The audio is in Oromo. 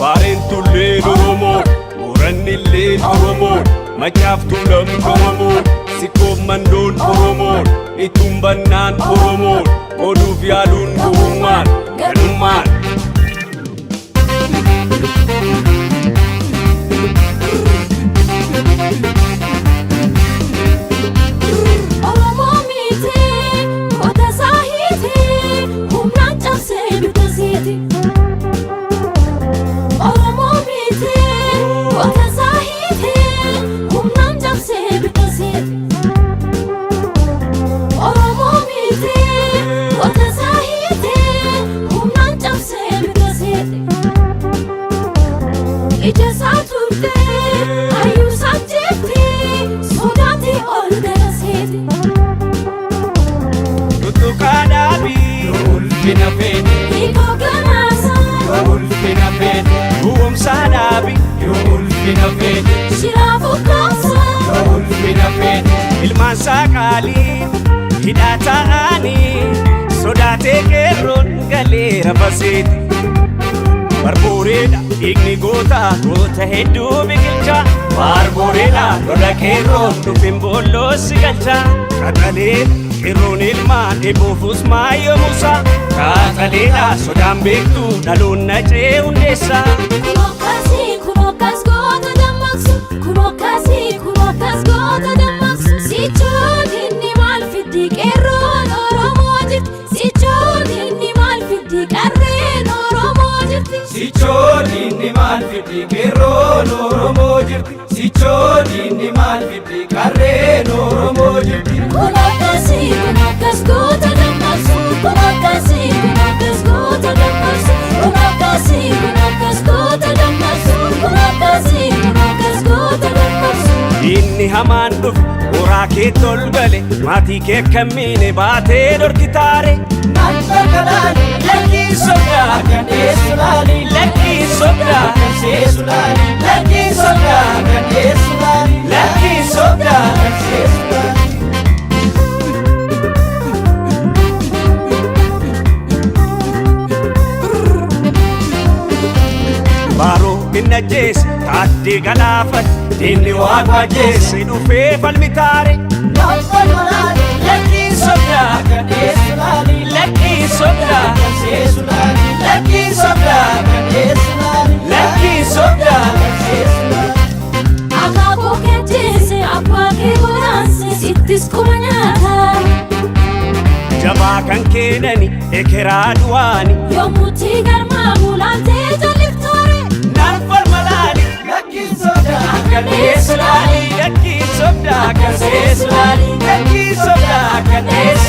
Barentulleen Oromoon Morannilleen Oromoon Macaaftuulam Oromoon Sikkoof mandoon Oromoon Ittuun bannaan Oromoon Oduuf yaaluun gowwummaan ganummaan Ilmaan saaqaaliin hidhaataanii sodaatee qeerroon galeera baseeti Barbooreedha dhiigni goota hedduu biqilchaa Barbooreedha lola qeerroon dhufeen boolloos galchaa Qaxaleedha qeerroon ilmaan eeboofuus maayyoo muusaa Qaxaleedha sodaan beektuu dhaloon nacee hundeessaa Sichoodinni maal fiddi qeerroon Oromoo jirti Sichoodinni maal fiddi qarreen Oromoo jirti Sichoodinni maal fiddi qeerroon Oromoo jirti Sichoodinni maal fiddi qarreen Oromoo jirti Kun akkas goota dammaqsu Kun akkas goota dammaqsu Kun akkas goota dammaqsu Kun akkas goota dammaqsu Inni hamaan dhufe Horaa kee tol gale maatii kee kammiine baatee dorkitaare Naan galaani lakkii sodaa kan eessu laali Lakkii sodaa kan seesu laali lakkii sodaa kan eessu laali Lakkii sodaa kan seesu laali Baaroo inni ajjeese taaddee galaafate Diinni waaqa ajjeese dhufee falmitaare Naan galaani lakkii sodaa kan eessu laali Lakkii sodaa kan seesu laali lakkii sodaa kan eessu laali Lakkii sodaa kan seesu laali Akaakuu kee jeese abbaa kee boraanse sittis kuma nyaataa Jabaa kan keenani ekeraa du'aani Yommuutti garmaa bulaantee jaliftoore Naan falmalaali Lakkii sodaa kan eessu laali Lakkii sodaa kan seesu laali Lakkii sodaa kan eessu